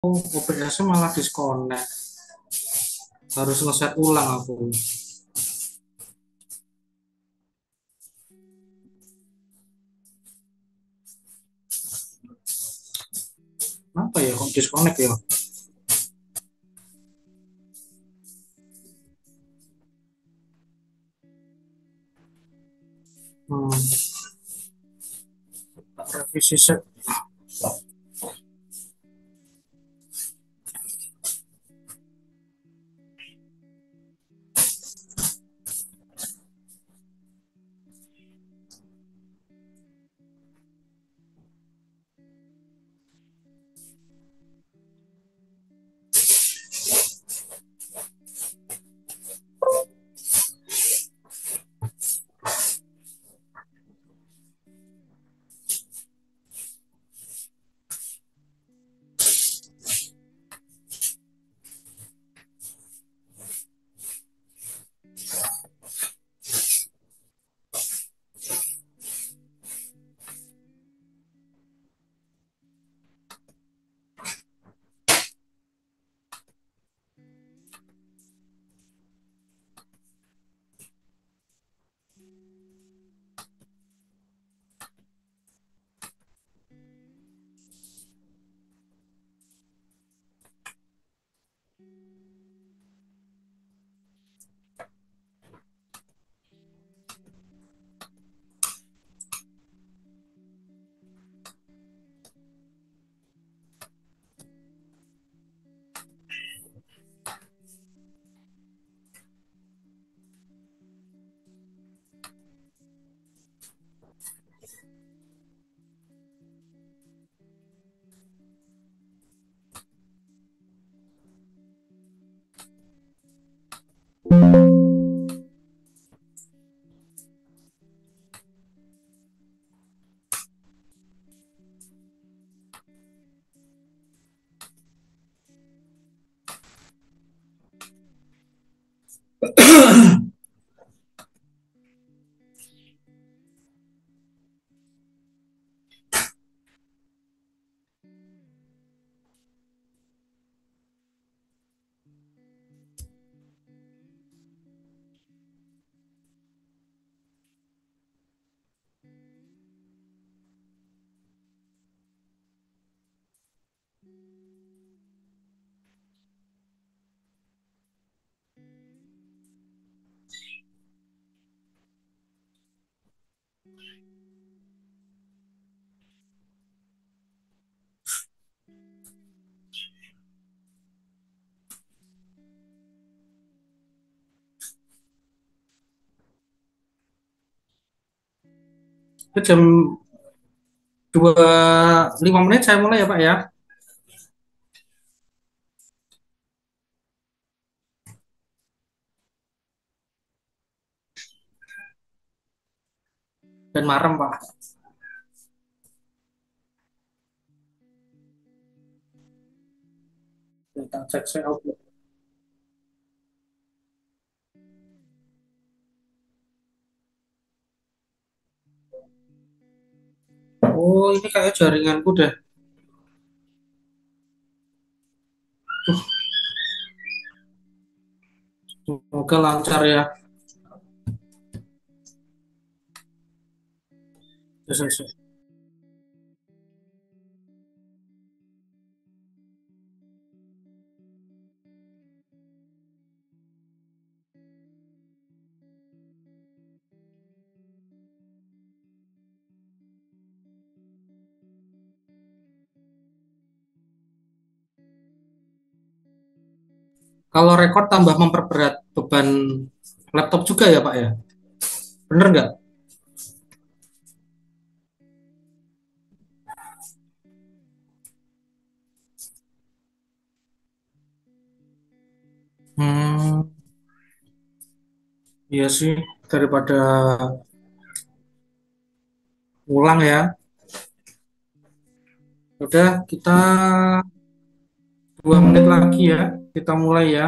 Oh, OBS malah disconnect. Harus ngeset ulang aku. Kenapa ya kok disconnect ya? Hmm, revisi set. Itu jam 25 menit saya mulai ya Pak ya. Dan marem Pak. Kita cek saya outlook. Oh ini kayak jaringanku deh. Semoga lancar ya. Yes, yes, yes. Kalau rekor tambah memperberat beban laptop juga ya Pak ya. Bener nggak? Hmm, iya sih daripada ulang ya. Udah kita 2 menit lagi ya. Kita mulai ya.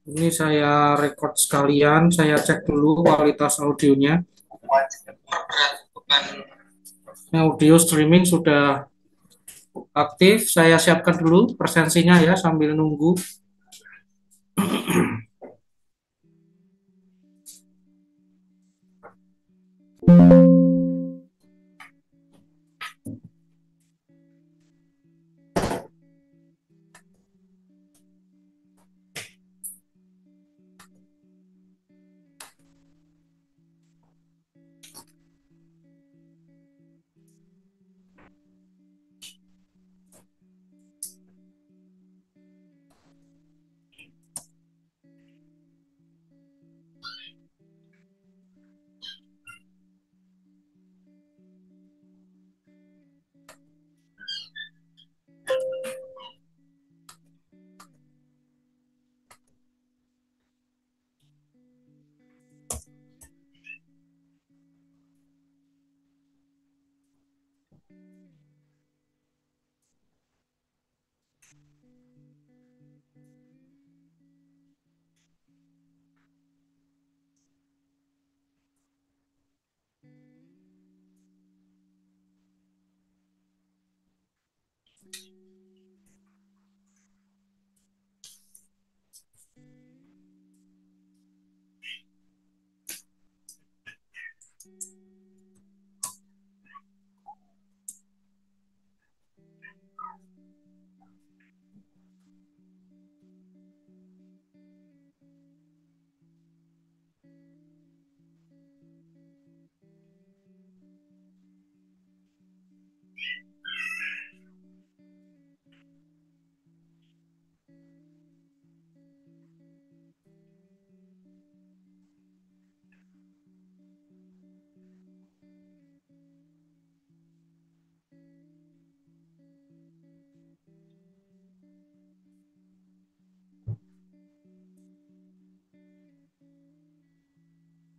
Ini saya record sekalian. Saya cek dulu kualitas audionya. Audio streaming sudah aktif. Saya siapkan dulu presensinya ya sambil nunggu.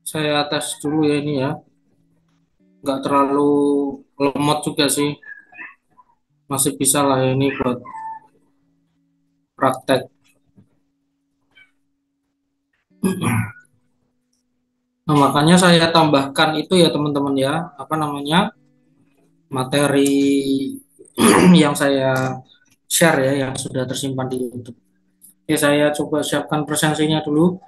Saya tes dulu ya ini ya. Nggak terlalu lemot juga sih. Masih bisa lah ya ini buat praktek. Nah, makanya saya tambahkan itu ya teman-teman ya. Apa namanya? Materi yang saya share ya yang sudah tersimpan di YouTube. Oke, saya coba siapkan presensinya dulu.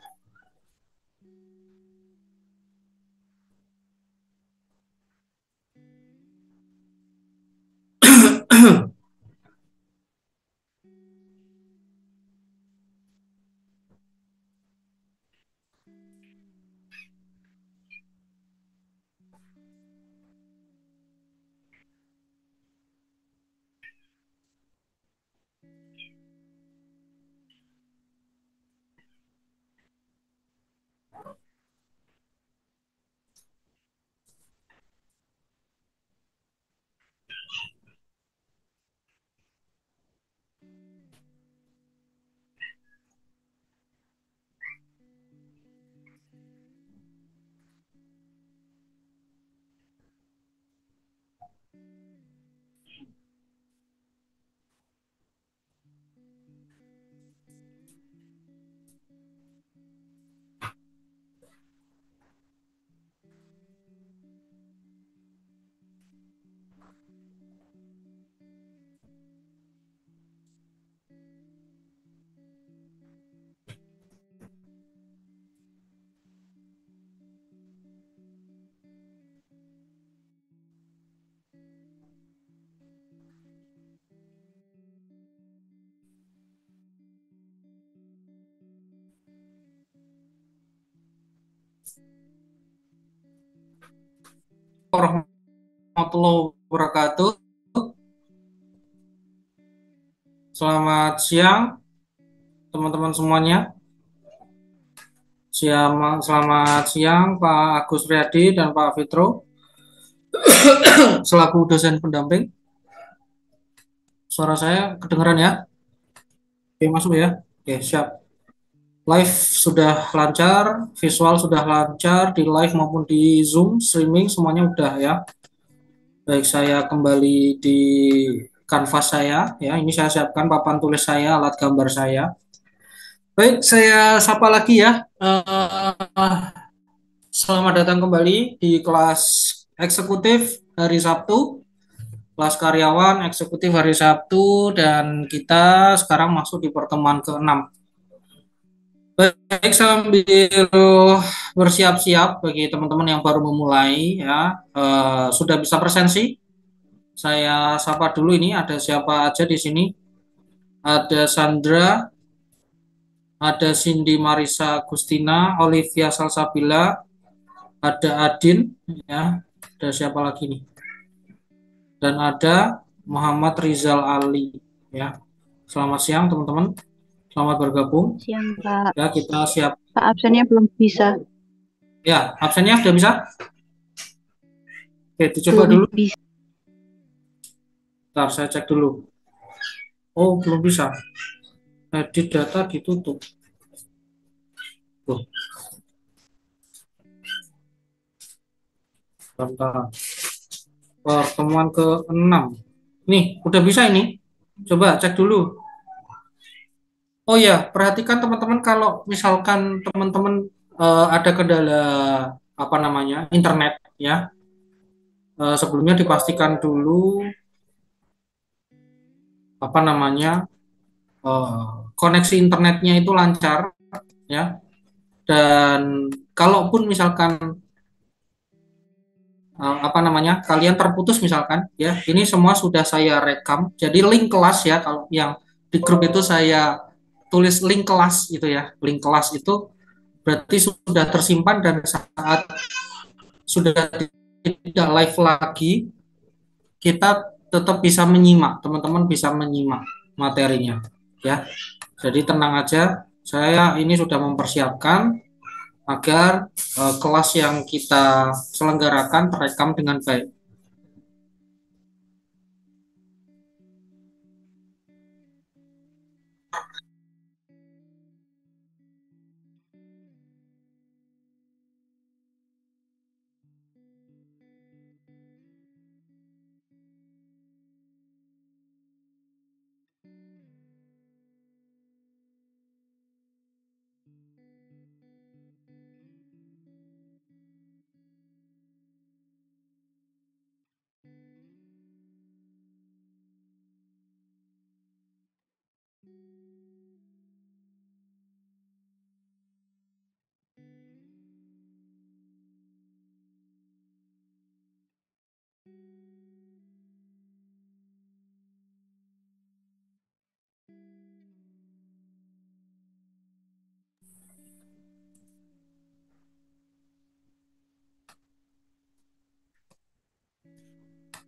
Warahmatullahi wabarakatuh. Selamat siang teman-teman semuanya. Selamat siang Pak Agus Riyadi dan Pak Fitro selaku dosen pendamping. Suara saya kedengaran ya? Oke, masuk ya. Oke, siap. Live sudah lancar, visual sudah lancar di live maupun di Zoom streaming semuanya udah ya. Baik, saya kembali di kanvas saya ya. Ini saya siapkan papan tulis saya, alat gambar saya. Baik, saya sapa lagi ya. Selamat datang kembali di kelas eksekutif hari Sabtu, kelas karyawan eksekutif hari Sabtu, dan kita sekarang masuk di pertemuan ke-6. Baik, sambil bersiap-siap bagi teman-teman yang baru memulai ya, sudah bisa presensi. Saya sapa dulu, ini ada siapa aja di sini. Ada Sandra, ada Cindy Marisa Agustina, Olivia Salsabila, ada Adin, ya, ada siapa lagi nih? Dan ada Muhammad Rizal Ali, ya. Selamat siang teman-teman, selamat bergabung. Siang, Kak. Ya, kita siap. Kak, absennya belum bisa. Ya, absennya sudah bisa? Oke, dicoba Belum dulu. bisa. Bentar, saya cek dulu. Oh, belum bisa. Edit data ditutup. Tuh, bentar. Pertemuan ke-6. Nih, udah bisa ini. Coba cek dulu. Oh ya, perhatikan teman-teman, kalau misalkan teman-teman ada kendala apa namanya internet ya, sebelumnya dipastikan dulu apa namanya koneksi internetnya itu lancar ya. Dan kalaupun misalkan apa namanya kalian terputus misalkan ya, ini semua sudah saya rekam. Jadi link kelas ya, kalau yang di grup itu saya tulis link kelas gitu ya. Link kelas itu berarti sudah tersimpan, dan saat sudah tidak live lagi, kita tetap bisa menyimak, teman-teman bisa menyimak materinya ya. Jadi tenang aja, saya ini sudah mempersiapkan agar kelas yang kita selenggarakan terekam dengan baik.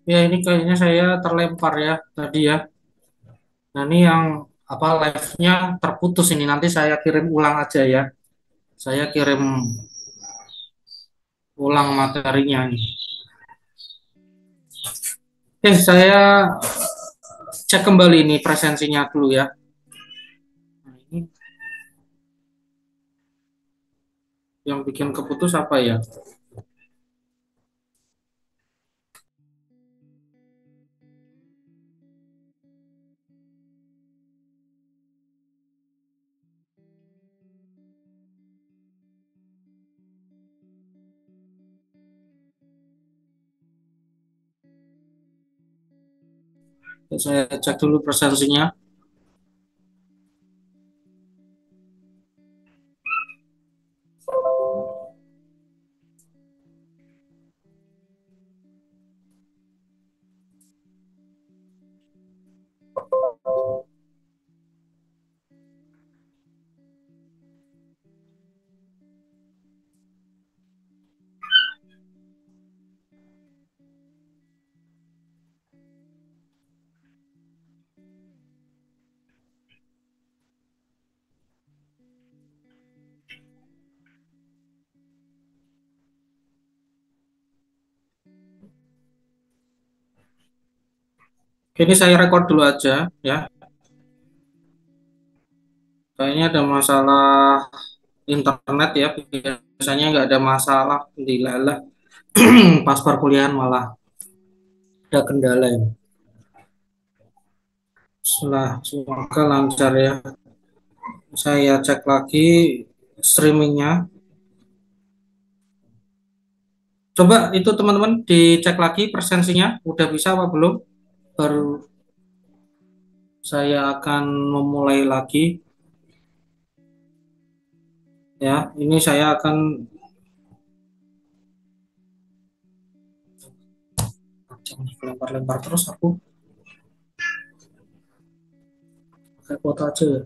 Ya, ini kayaknya saya terlempar ya tadi ya. Nah, ini yang apa, live-nya terputus ini. Nanti saya kirim ulang aja ya. Saya kirim ulang materinya ini. Saya cek kembali ini presensinya dulu ya. Nah, ini yang bikin keputus apa ya? Saya cek dulu presensinya. Ini saya rekod dulu aja ya. Kayaknya ada masalah internet ya. Biasanya nggak ada masalah. Alhamdulillah. Pas perkuliahan malah ada kendala ini. Semoga lancar ya. Saya cek lagi streamingnya. Coba itu teman-teman dicek lagi presensinya udah bisa apa belum. Baru saya akan memulai lagi ya. Ini saya akan lempar-lempar terus aku pakai kuota aja ya.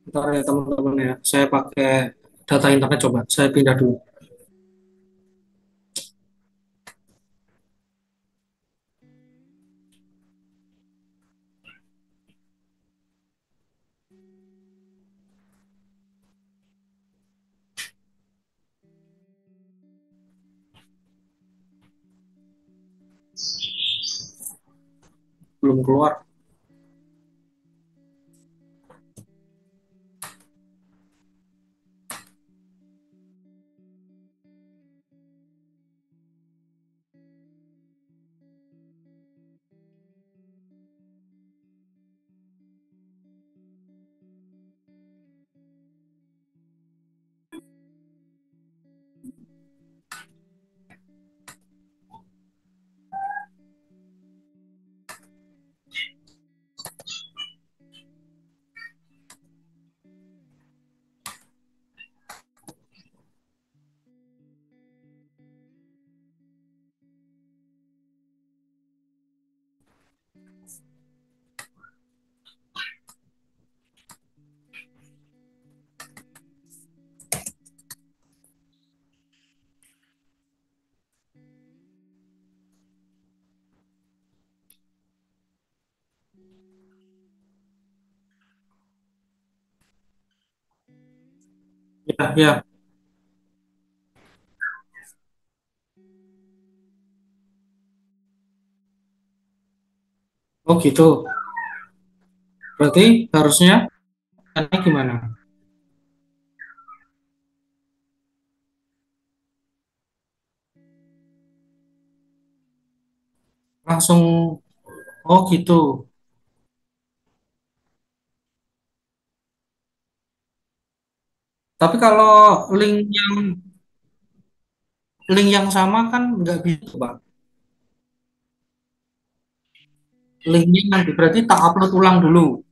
Ntar ya teman-teman ya. Saya pakai data internet coba. Saya pindah dulu. Belum keluar. Ya, ya. Oh gitu. Berarti harusnya caranya gimana? Langsung, oh gitu. Tapi kalau link yang link yang sama kan nggak bisa, Pak. Linknya nanti berarti tak upload ulang dulu.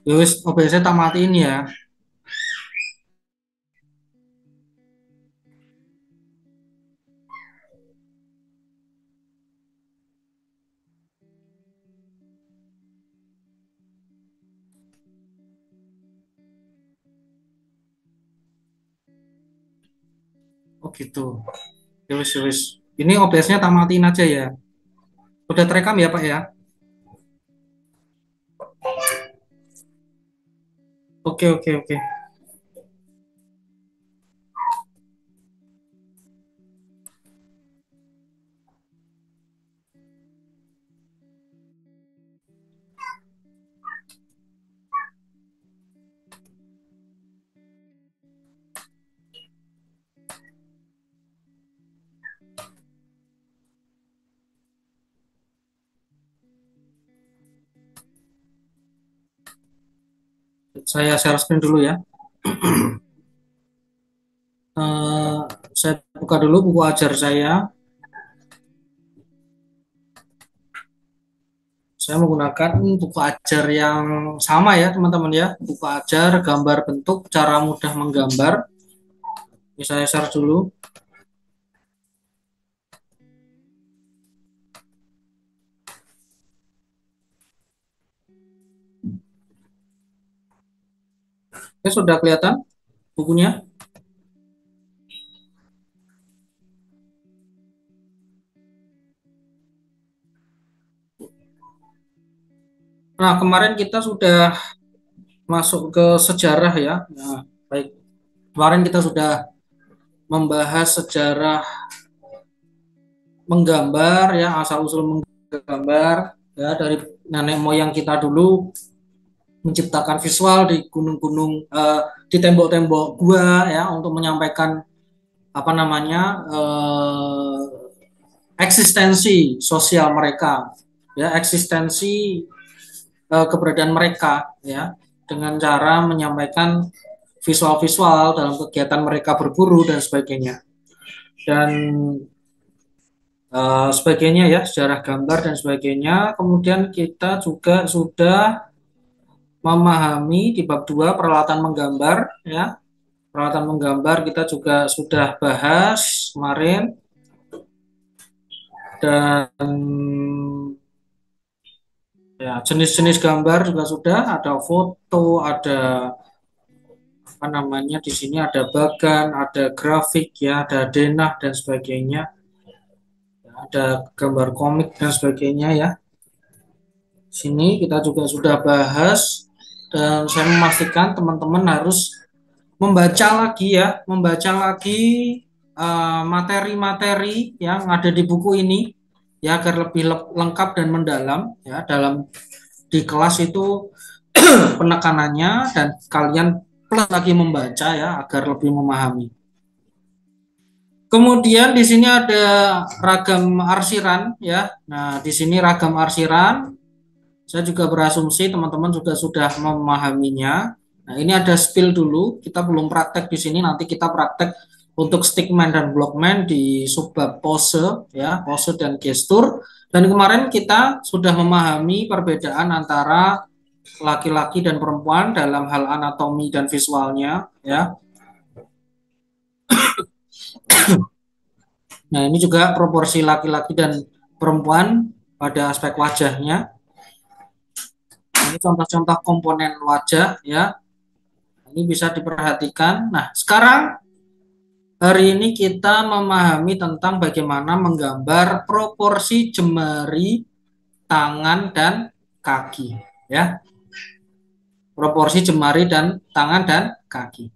Ya wis, OBS tak matiin ya. Oh gitu. Ya wis, ya wis. Ini OBS-nya tak matiin aja ya. Udah terekam ya, Pak ya? Oke, oke, oke. Saya share screen dulu ya. Eh, saya buka dulu buku ajar saya. Saya menggunakan buku ajar yang sama ya, teman-teman ya. Buku ajar, gambar bentuk, cara mudah menggambar. Ini saya share dulu. Ini sudah kelihatan bukunya? Nah, kemarin kita sudah masuk ke sejarah ya. Nah, baik. Kemarin kita sudah membahas sejarah menggambar ya, asal-usul menggambar ya dari nenek moyang kita dulu menciptakan visual di gunung-gunung di tembok-tembok gua ya untuk menyampaikan apa namanya eksistensi sosial mereka ya eksistensi keberadaan mereka ya dengan cara menyampaikan visual-visual dalam kegiatan mereka berburu dan sebagainya dan sebagainya ya sejarah gambar dan sebagainya kemudian kita juga sudah memahami di bab 2 peralatan menggambar ya peralatan menggambar kita juga sudah bahas kemarin dan ya jenis-jenis gambar juga sudah ada foto ada apa namanya di sini ada bagan ada grafik ya ada denah dan sebagainya ada gambar komik dan sebagainya ya sini kita juga sudah bahas dan saya memastikan teman-teman harus membaca lagi ya membaca lagi materi-materi yang ada di buku ini ya agar lebih lengkap dan mendalam ya dalam di kelas itu penekanannya dan kalian plus lagi membaca ya agar lebih memahami. Kemudian di sini ada ragam arsiran ya. Nah, di sini ragam arsiran saya juga berasumsi teman-teman juga sudah memahaminya. Nah, ini ada spill dulu. Kita belum praktek di sini. Nanti kita praktek untuk stickman dan blockman di subbab pose, ya, pose dan gestur. Dan kemarin kita sudah memahami perbedaan antara laki-laki dan perempuan dalam hal anatomi dan visualnya, ya. Nah, ini juga proporsi laki-laki dan perempuan pada aspek wajahnya. Ini contoh-contoh komponen wajah, ya. Ini bisa diperhatikan. Nah, sekarang hari ini kita memahami tentang bagaimana menggambar proporsi jemari, tangan, dan kaki. Ya, proporsi jemari dan tangan dan kaki.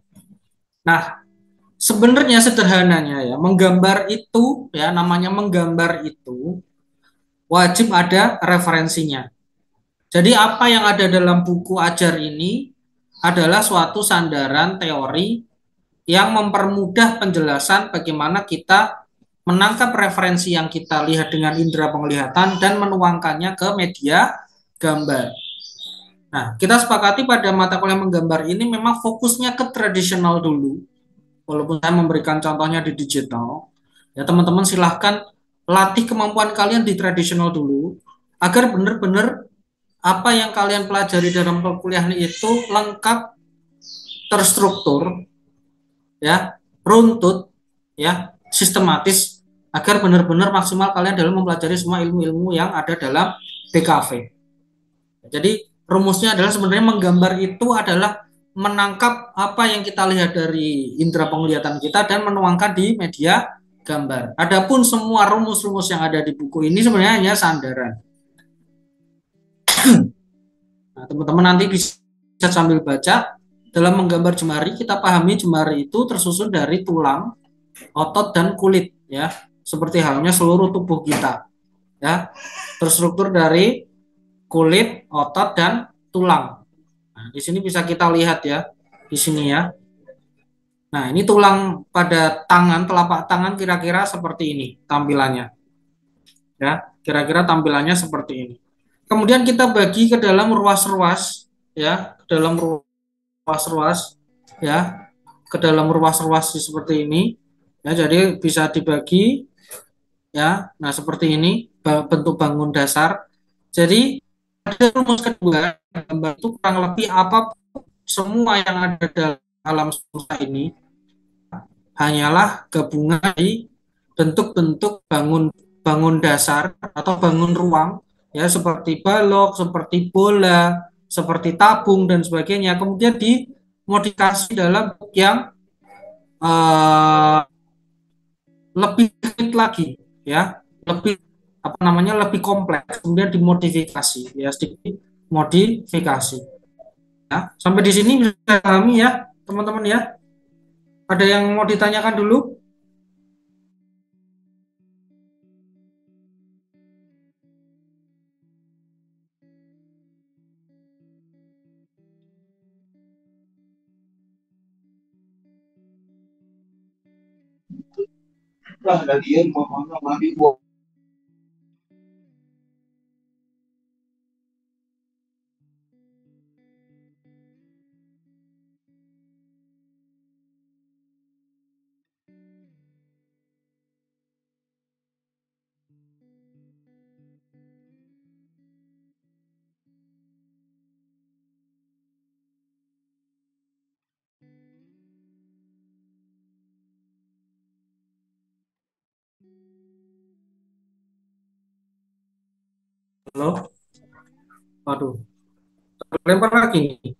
Nah, sebenarnya sederhananya ya, menggambar itu ya namanya menggambar itu wajib ada referensinya. Jadi apa yang ada dalam buku ajar ini adalah suatu sandaran teori yang mempermudah penjelasan bagaimana kita menangkap referensi yang kita lihat dengan indera penglihatan dan menuangkannya ke media gambar. Nah, kita sepakati pada mata kuliah menggambar ini memang fokusnya ke tradisional dulu, walaupun saya memberikan contohnya di digital. Ya, teman-teman silahkan latih kemampuan kalian di tradisional dulu, agar benar-benar apa yang kalian pelajari dalam perkuliahan itu lengkap, terstruktur, ya, runtut, ya, sistematis agar benar-benar maksimal kalian dalam mempelajari semua ilmu-ilmu yang ada dalam BKV. Jadi rumusnya adalah sebenarnya menggambar itu adalah menangkap apa yang kita lihat dari indera penglihatan kita dan menuangkan di media gambar. Adapun semua rumus-rumus yang ada di buku ini sebenarnya hanya sandaran. Nah, teman-teman nanti bisa sambil baca. Dalam menggambar jemari, kita pahami jemari itu tersusun dari tulang, otot, dan kulit, ya, seperti halnya seluruh tubuh kita, ya, terstruktur dari kulit, otot, dan tulang. Nah, di sini bisa kita lihat ya, di sini ya. Nah, ini tulang pada tangan, telapak tangan kira-kira seperti ini tampilannya, ya, kira-kira tampilannya seperti ini. Kemudian kita bagi ke dalam ruas-ruas, ya, ke dalam ruas-ruas, ya, ke dalam ruas-ruas seperti ini, ya, jadi bisa dibagi, ya, nah seperti ini bentuk bangun dasar. Jadi ada rumus kedua, gambar itu kurang lebih apa semua yang ada dalam alam semesta ini hanyalah gabungan dari bentuk-bentuk bangun dasar atau bangun ruang ya seperti balok, seperti bola, seperti tabung dan sebagainya. Kemudian dimodifikasi dalam bentuk yang uh, lebih rumit lagi ya, lebih apa namanya lebih kompleks, kemudian dimodifikasi ya sedikit modifikasi. Ya, sampai di sini bisa pahami ya, teman-teman ya. Ada yang mau ditanyakan dulu? Halo? Waduh, lempar lagi nih.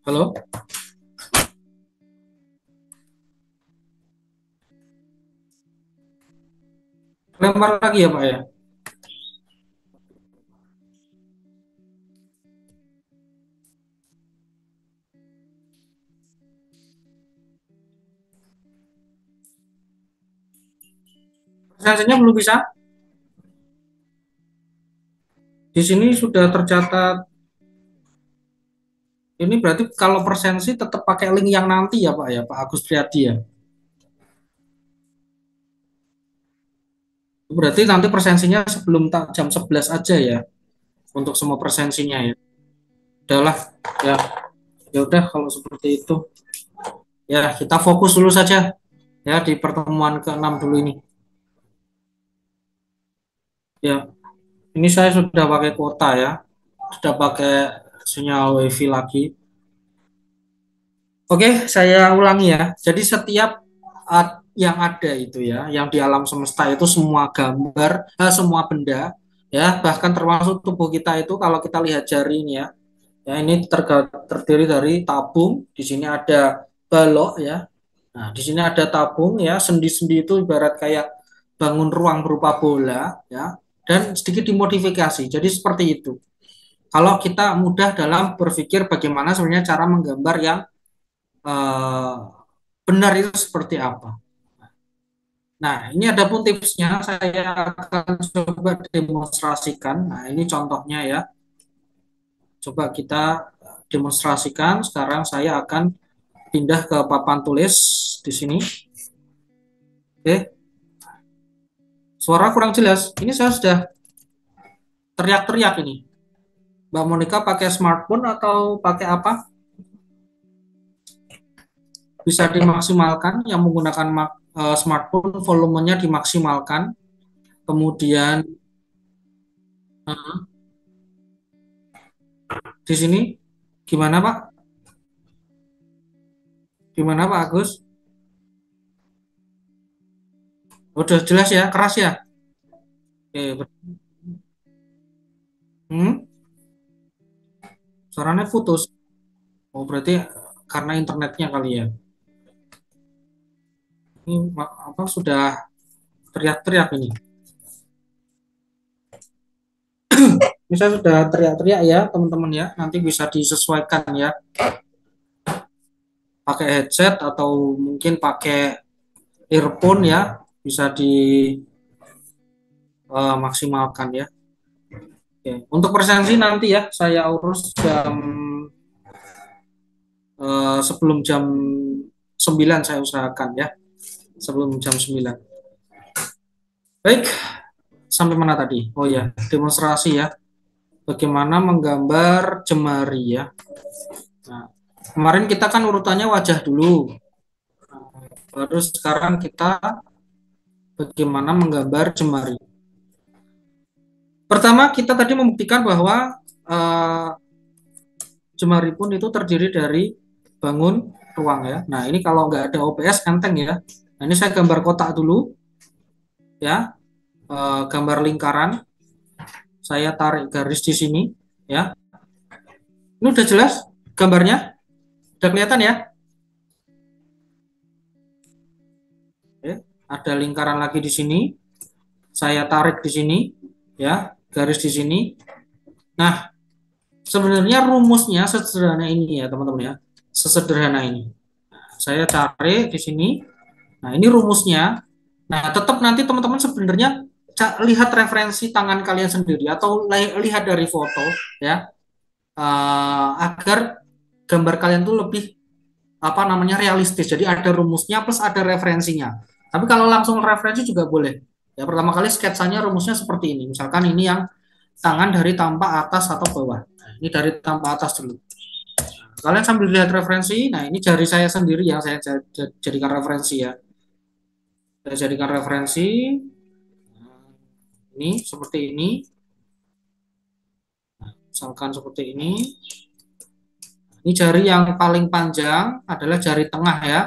Halo? Lempar lagi ya Pak ya? Presentasinya belum bisa? Di sini sudah tercatat. Ini berarti kalau presensi tetap pakai link yang nanti ya Pak ya, Pak Agus Priyadi ya. Berarti nanti presensinya sebelum jam 11 aja ya untuk semua presensinya ya. Udahlah ya. Ya udah kalau seperti itu. Ya, kita fokus dulu saja ya di pertemuan ke-6 dulu ini. Ya, ini saya sudah pakai kuota ya. Sudah pakai sinyal WiFi lagi. Oke, saya ulangi ya. Jadi setiap yang ada itu ya, yang di alam semesta itu semua gambar, semua benda, ya, bahkan termasuk tubuh kita itu kalau kita lihat jari ini ya, ya ini terdiri dari tabung. Di sini ada balok ya. Nah, di sini ada tabung ya. Sendi-sendi itu ibarat kayak bangun ruang berupa bola ya, dan sedikit dimodifikasi. Jadi seperti itu. Kalau kita mudah dalam berpikir bagaimana sebenarnya cara menggambar yang eh, benar itu seperti apa. Nah, ini ada pun tipsnya, saya akan coba demonstrasikan. Nah, ini contohnya ya. Coba kita demonstrasikan. Sekarang saya akan pindah ke papan tulis di sini. Oke, suara kurang jelas. Ini saya sudah teriak-teriak ini. Mbak Monica pakai smartphone atau pakai apa? Bisa dimaksimalkan yang menggunakan smartphone, volumenya dimaksimalkan. Kemudian di sini gimana Pak? Gimana Pak Agus? Udah jelas ya, keras ya? Oke, hmm, suaranya putus. Oh, berarti karena internetnya kali ya. Ini apa sudah teriak-teriak ini. Ini saya sudah teriak-teriak ya, teman-teman ya. Nanti bisa disesuaikan ya, pakai headset atau mungkin pakai earphone ya, bisa dimaksimalkan ya. Oke. Untuk presensi nanti ya, saya urus sebelum jam 9 saya usahakan ya, sebelum jam 9. Baik, sampai mana tadi? Oh ya, demonstrasi ya. Bagaimana menggambar jemari ya. Nah, kemarin kita kan urutannya wajah dulu. Baru sekarang kita bagaimana menggambar jemari. Pertama, kita tadi membuktikan bahwa jemari pun itu terdiri dari bangun ruang ya. Nah, ini kalau nggak ada OBS enteng ya. Nah, ini saya gambar kotak dulu ya. gambar lingkaran, saya tarik garis di sini, ya. Ini udah jelas gambarnya, udah kelihatan ya? Oke. Ada lingkaran lagi di sini, saya tarik di sini, ya, garis di sini. Nah, sebenarnya rumusnya sesederhana ini ya teman-teman ya, sesederhana ini. Saya cari di sini. Nah, ini rumusnya. Nah, tetap nanti teman-teman sebenarnya lihat referensi tangan kalian sendiri atau lihat dari foto ya, agar gambar kalian tuh lebih apa namanya realistis. Jadi ada rumusnya plus ada referensinya. Tapi kalau langsung referensi juga boleh. Ya, pertama kali sketsanya rumusnya seperti ini. Misalkan ini yang tangan dari tampak atas atau bawah. Nah, ini dari tampak atas dulu. Kalian sambil lihat referensi. Nah, ini jari saya sendiri yang saya jadikan referensi ya. Saya jadikan referensi. Ini seperti ini. Misalkan seperti ini. Ini jari yang paling panjang adalah jari tengah ya.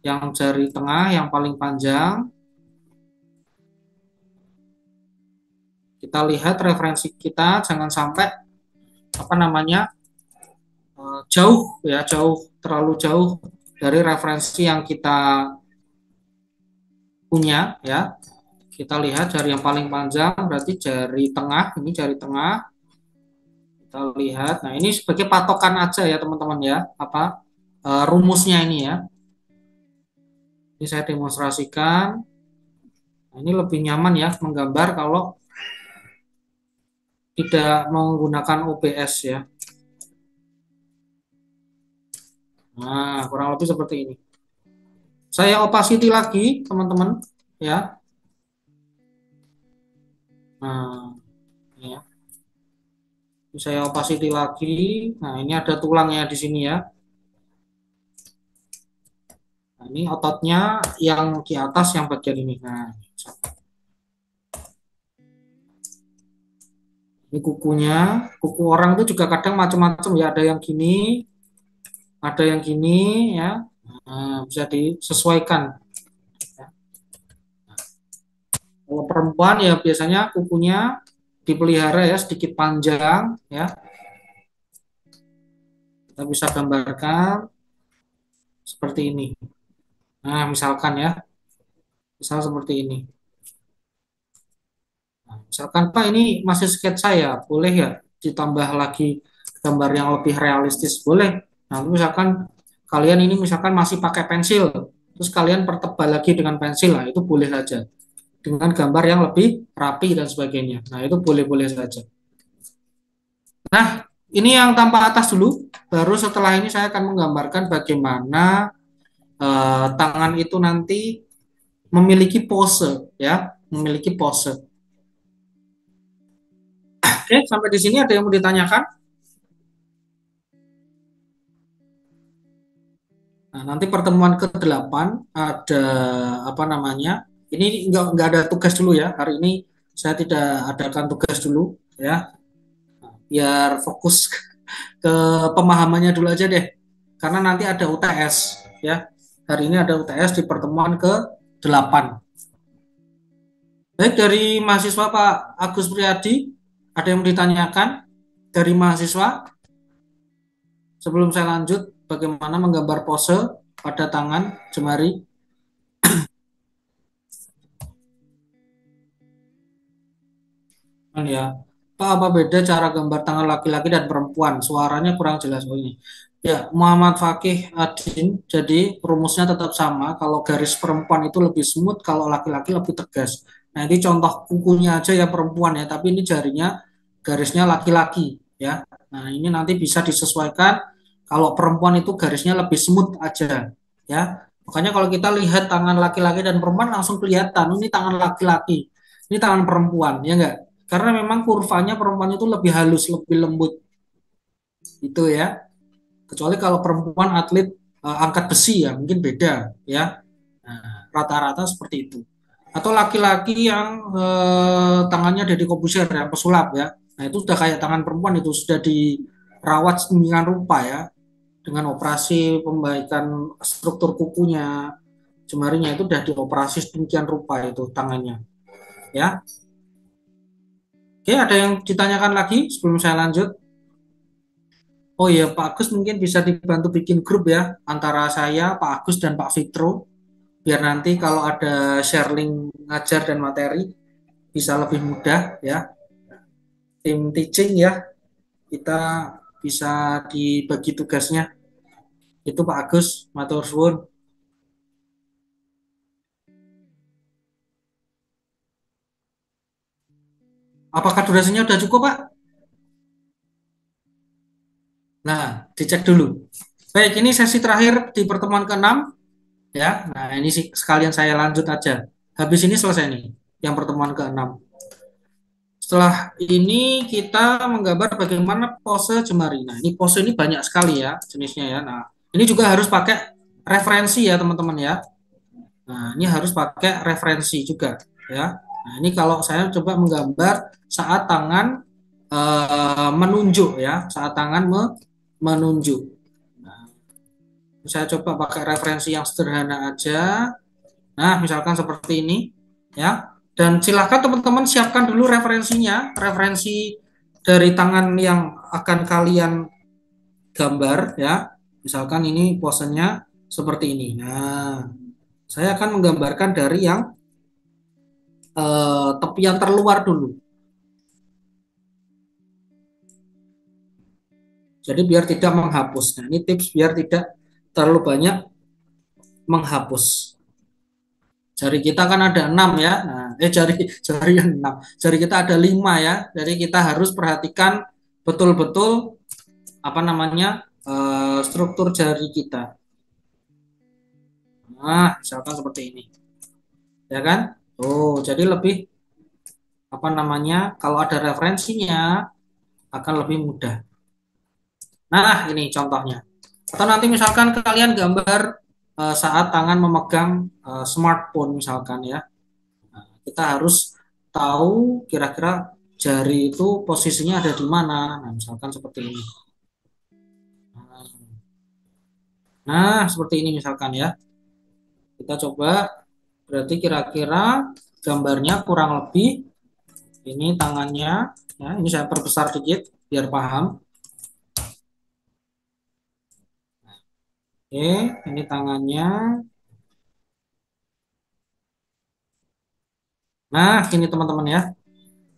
Yang jari tengah yang paling panjang. Kita lihat referensi kita, jangan sampai apa namanya jauh ya, terlalu jauh dari referensi yang kita punya ya. Kita lihat jari yang paling panjang berarti jari tengah, ini jari tengah. Kita lihat. Nah, ini sebagai patokan aja ya teman-teman ya, apa rumusnya ini ya. Ini saya demonstrasikan. Nah, ini lebih nyaman ya menggambar kalau tidak menggunakan OBS ya. Nah, kurang lebih seperti ini. Saya opacity lagi, teman-teman, ya. Nah, ini ya. Ini saya opacity lagi. Nah, ini ada tulangnya di sini ya. Nah, ini ototnya yang di atas yang bagian ini. Nah, ini kukunya. Kuku orang itu juga kadang macam-macam ya. Ada yang gini, ada yang gini ya. Nah, bisa disesuaikan. Kalau perempuan ya biasanya kukunya dipelihara ya sedikit panjang ya. Kita bisa gambarkan seperti ini. Nah, misalkan ya, misal seperti ini. Nah, misalkan Pak ini masih sketsa ya, boleh ya ditambah lagi gambar yang lebih realistis, boleh. Nah, misalkan kalian ini misalkan masih pakai pensil, terus kalian pertebal lagi dengan pensil, nah itu boleh saja. Dengan gambar yang lebih rapi dan sebagainya. Nah, itu boleh-boleh saja. Nah, ini yang tampak atas dulu, baru setelah ini saya akan menggambarkan bagaimana tangan itu nanti memiliki pose ya, memiliki pose. Oke, sampai di sini ada yang mau ditanyakan? Nah, nanti pertemuan ke-8 ada apa namanya? Ini nggak ada tugas dulu ya. Hari ini saya tidak adakan tugas dulu ya. Biar fokus ke pemahamannya dulu aja deh. Karena nanti ada UTS ya. Hari ini ada UTS di pertemuan ke-8. Baik, dari mahasiswa Pak Agus Priyadi, ada yang mau ditanyakan dari mahasiswa? Sebelum saya lanjut, bagaimana menggambar pose pada tangan jemari? Ya, Pak, apa beda cara gambar tangan laki-laki dan perempuan? Suaranya kurang jelas. Oh ini. Ya, Muhammad Fakih Adin. Jadi rumusnya tetap sama. Kalau garis perempuan itu lebih smooth, kalau laki-laki lebih tegas. Nah, ini contoh kukunya aja ya perempuan ya, tapi ini jarinya garisnya laki-laki ya. Nah, ini nanti bisa disesuaikan. Kalau perempuan itu garisnya lebih smooth aja ya. Makanya kalau kita lihat tangan laki-laki dan perempuan langsung kelihatan ini tangan laki-laki, ini tangan perempuan, ya enggak? Karena memang kurvanya perempuan itu lebih halus, lebih lembut. Itu ya. Kecuali kalau perempuan atlet angkat besi ya, mungkin beda ya. Nah, rata-rata seperti itu. Atau laki-laki yang tangannya Deddy Corbuzier yang pesulap ya. Nah, itu sudah kayak tangan perempuan itu sudah dirawat sedemikian rupa ya. Dengan operasi pembaikan struktur kukunya, jemarinya itu sudah dioperasi sedemikian rupa itu tangannya. ya. Oke, ada yang ditanyakan lagi sebelum saya lanjut? Oh iya, Pak Agus mungkin bisa dibantu bikin grup ya antara saya, Pak Agus dan Pak Fitro, biar nanti kalau ada sharing ngajar dan materi bisa lebih mudah ya. Tim teaching ya, kita bisa dibagi tugasnya. Itu Pak Agus, matur suwun. Apakah durasinya sudah cukup, Pak? Nah, dicek dulu. Baik, ini sesi terakhir di pertemuan ke-6 ya. Nah, ini sih sekalian saya lanjut aja. Habis ini selesai nih yang pertemuan ke-6. Setelah ini kita menggambar bagaimana pose jemari. Nah, ini pose ini banyak sekali ya jenisnya ya. Nah, ini juga harus pakai referensi ya, teman-teman ya. Nah, ini harus pakai referensi juga ya. Nah, ini kalau saya coba menggambar saat tangan menunjuk ya, saat tangan menunjuk. Nah, saya coba pakai referensi yang sederhana aja. Nah, misalkan seperti ini ya. Dan silakan teman-teman siapkan dulu referensinya, referensi dari tangan yang akan kalian gambar ya. Misalkan ini posenya seperti ini. Nah, saya akan menggambarkan dari yang tepian terluar dulu. Jadi biar tidak menghapus. Nah, ini tips biar tidak terlalu banyak menghapus. Jari kita kan ada 6 ya. Nah, jari jari yang 6. Jari kita ada 5 ya. Jadi kita harus perhatikan betul-betul apa namanya? Struktur jari kita. Nah, misalkan seperti ini. Ya kan? Oh, jadi lebih apa namanya? Kalau ada referensinya akan lebih mudah. Nah, ini contohnya. Atau nanti misalkan kalian gambar saat tangan memegang smartphone misalkan ya. Nah, kita harus tahu kira-kira jari itu posisinya ada di mana. Nah, misalkan seperti ini. Nah, seperti ini misalkan ya. Kita coba berarti kira-kira gambarnya kurang lebih ini tangannya ya, ini saya perbesar sedikit biar paham. Oke, ini tangannya. Nah, ini teman-teman ya.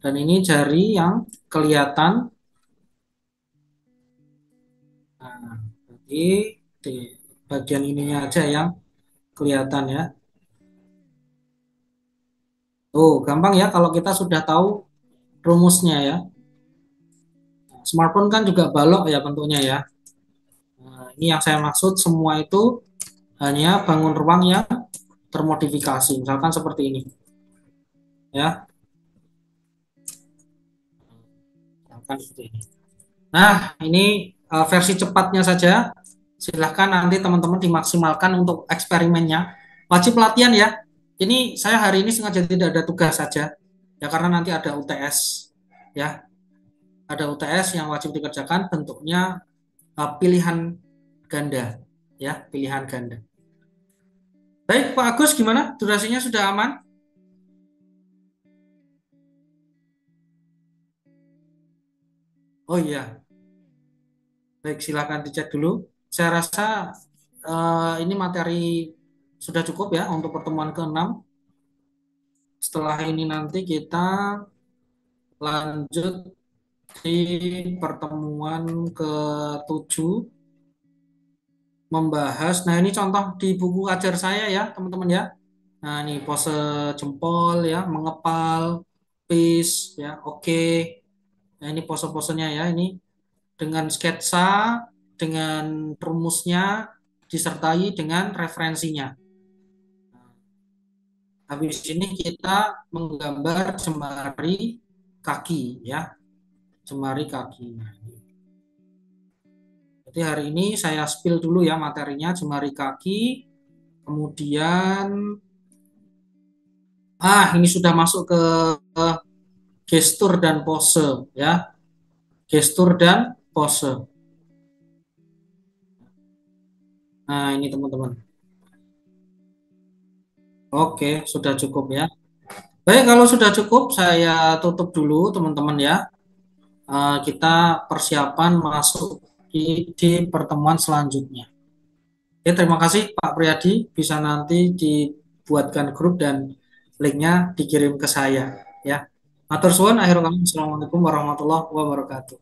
Dan ini jari yang kelihatan. Nah, jadi di bagian ininya aja yang kelihatan ya. Oh, gampang ya kalau kita sudah tahu rumusnya ya. Smartphone kan juga balok ya bentuknya ya. Nah, ini yang saya maksud semua itu hanya bangun ruang yang termodifikasi. Misalkan seperti ini ya. Misalkan seperti ini. Nah, ini versi cepatnya saja. Silahkan nanti teman-teman dimaksimalkan untuk eksperimennya. Wajib latihan ya. Ini saya hari ini sengaja tidak ada tugas saja. Ya karena nanti ada UTS. Ya, ada UTS yang wajib dikerjakan bentuknya pilihan ganda. Ya, pilihan ganda. Baik, Pak Agus gimana? Durasinya sudah aman? Oh iya, baik silakan dicek dulu. Saya rasa ini materi sudah cukup ya untuk pertemuan ke-6. Setelah ini nanti kita lanjut di pertemuan ke-7 membahas. Nah, ini contoh di buku ajar saya ya, teman-teman ya. Nah, ini pose jempol ya, mengepal, peace ya, oke. Nah, ini pose-posenya ya, ini dengan sketsa, dengan rumusnya disertai dengan referensinya. Habis ini kita menggambar jemari kaki ya, jemari kaki. Jadi hari ini saya spill dulu ya materinya jemari kaki, kemudian ini sudah masuk ke gestur dan pose ya, gestur dan pose. Nah ini teman-teman. Oke, sudah cukup ya. Baik, kalau sudah cukup, saya tutup dulu teman-teman ya. Kita persiapan masuk di pertemuan selanjutnya. Oke, terima kasih Pak Priyadi. Bisa nanti dibuatkan grup dan linknya dikirim ke saya. Ya, matur suwun. Akhirul kami. Assalamualaikum warahmatullahi wabarakatuh.